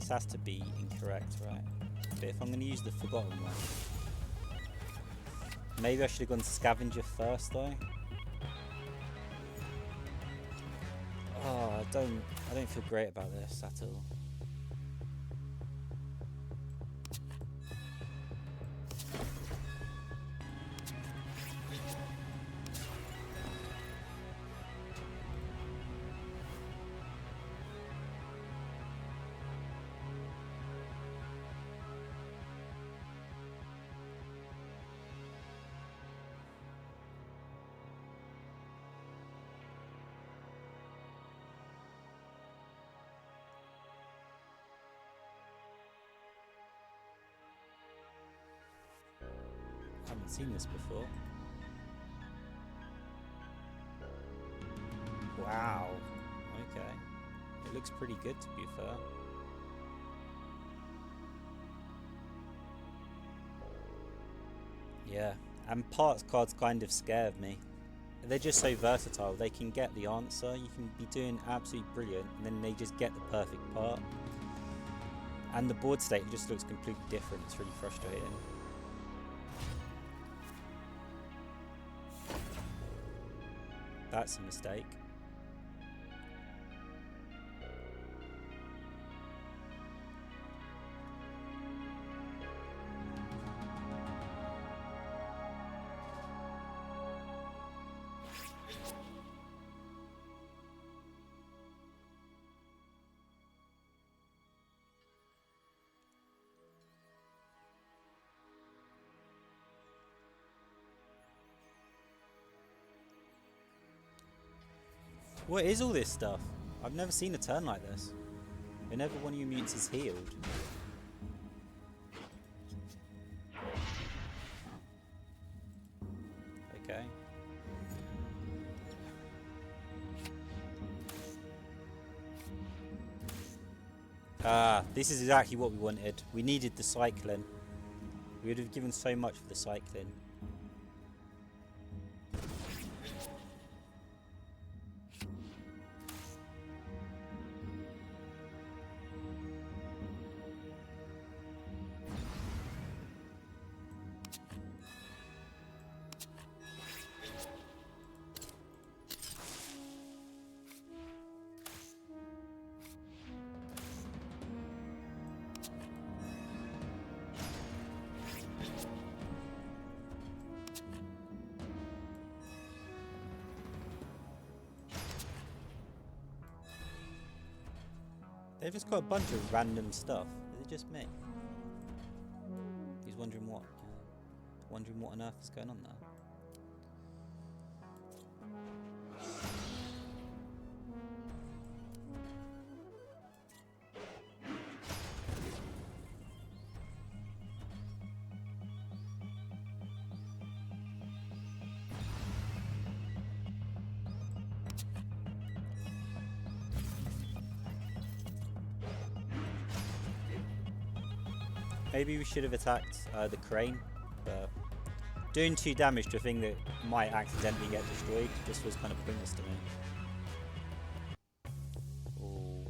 This has to be incorrect, right? But if I'm going to use the forgotten one, maybe I should have gone scavenger first, though. Oh, I don't feel great about this at all. I haven't seen this before. Wow. Okay. It looks pretty good, to be fair. Yeah. And parts cards kind of scared me. They're just so versatile. They can get the answer. You can be doing absolutely brilliant, and then they just get the perfect part. And the board state just looks completely different. It's really frustrating. That's a mistake. What is all this stuff? I've never seen a turn like this. Whenever one of your mutants is healed. Okay. Ah, this is exactly what we wanted. We needed the cycling. We would have given so much for the cycling. They've just got a bunch of random stuff. Is it just me? He's wondering what on earth is going on there. Maybe we should have attacked the crane, but doing 2 damage to a thing that might accidentally get destroyed just was kind of pointless to me. Oh,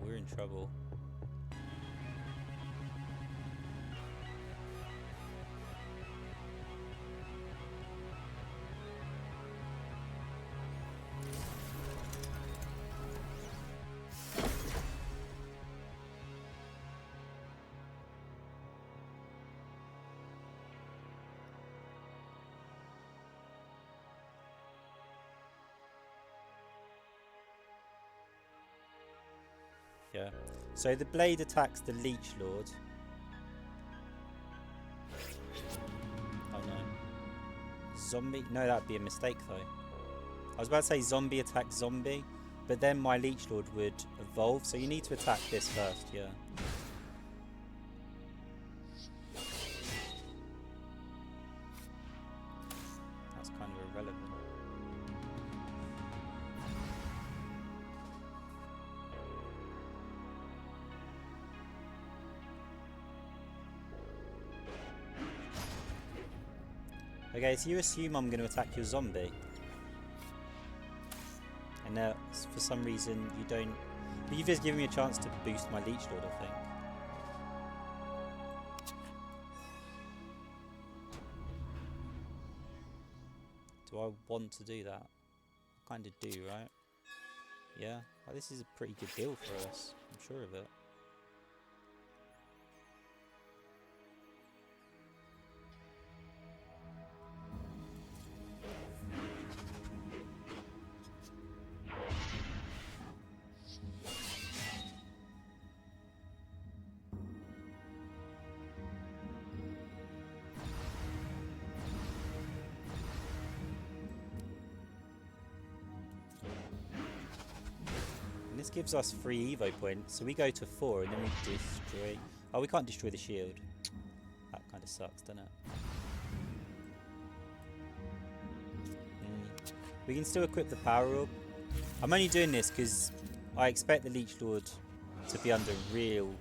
we're in trouble. Yeah. So the blade attacks the Leech Lord. Oh no. Zombie? No, that'd be a mistake though. I was about to say zombie attacks zombie, but then my Leech Lord would evolve, so you need to attack this first, yeah. That's kind of irrelevant. Okay, so you assume I'm going to attack your zombie. and for some reason you don't. But you've just given me a chance to boost my Leech Lord, I think. Do I want to do that? I kind of do, right? Yeah, well, this is a pretty good deal for us. I'm sure of it. This gives us 3 Evo points, so we go to 4 and then we destroy... Oh, we can't destroy the shield. That kind of sucks, doesn't it? We can still equip the power orb. I'm only doing this because I expect the Leech Lord to be under real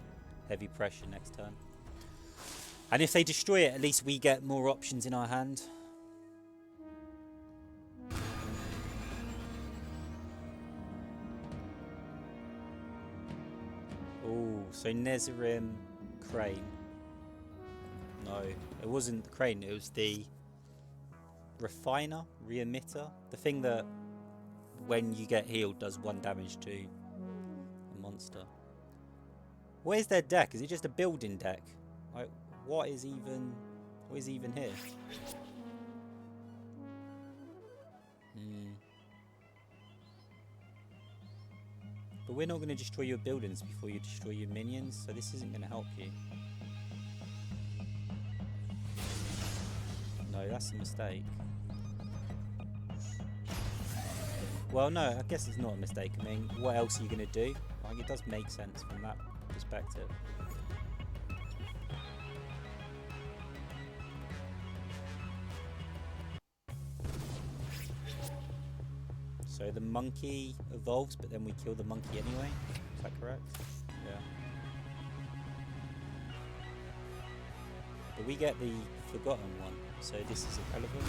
heavy pressure next turn. And if they destroy it, at least we get more options in our hand. So Nezarim Crane. No, it wasn't the Crane, it was the Refiner, Re-emitter. The thing that when you get healed does 1 damage to a monster. What is their deck? Is it just a building deck? Like, what is even here? But we're not going to destroy your buildings before you destroy your minions, so this isn't going to help you. No, that's a mistake. Well, no, I guess it's not a mistake. I mean, what else are you going to do? Like, it does make sense from that perspective. So the monkey evolves, but then we kill the monkey anyway. Is that correct? Yeah. But we get the forgotten one, so this is irrelevant.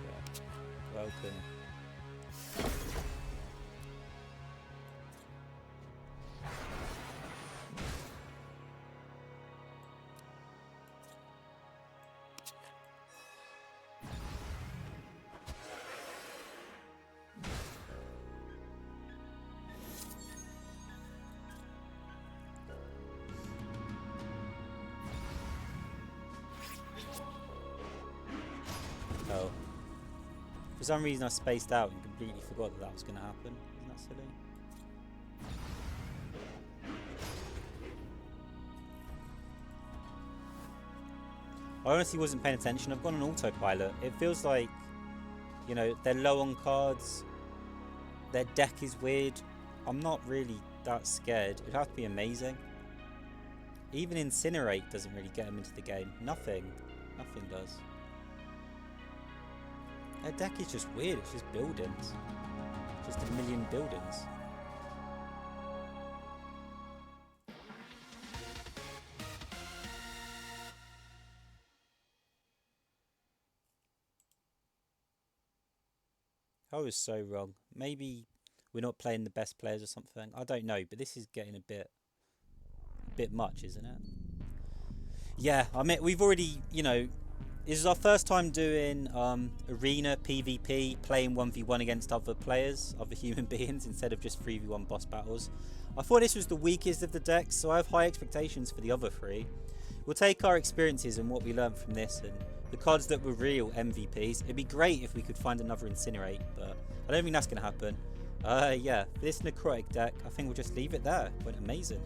Yeah. Welcome. Oh. For some reason I spaced out and completely forgot that was going to happen. Isn't that silly? I honestly wasn't paying attention. I've gone on autopilot. It feels like, you know, they're low on cards. Their deck is weird. I'm not really that scared. It'd have to be amazing. Even Incinerate doesn't really get them into the game. Nothing does. Their deck is just weird, it's just buildings. Just a million buildings. I was so wrong. Maybe we're not playing the best players or something. I don't know, but this is getting a bit much, isn't it? Yeah, I mean, we've already, you know, this is our first time doing arena PvP, playing 1v1 against other players, other human beings, instead of just 3v1 boss battles. I thought this was the weakest of the decks, so I have high expectations for the other 3. We'll take our experiences and what we learned from this and the cards that were real MVPs. It'd be great if we could find another Incinerate, but I don't think that's going to happen. Yeah, this necrotic deck, I think we'll just leave it there. It went amazing.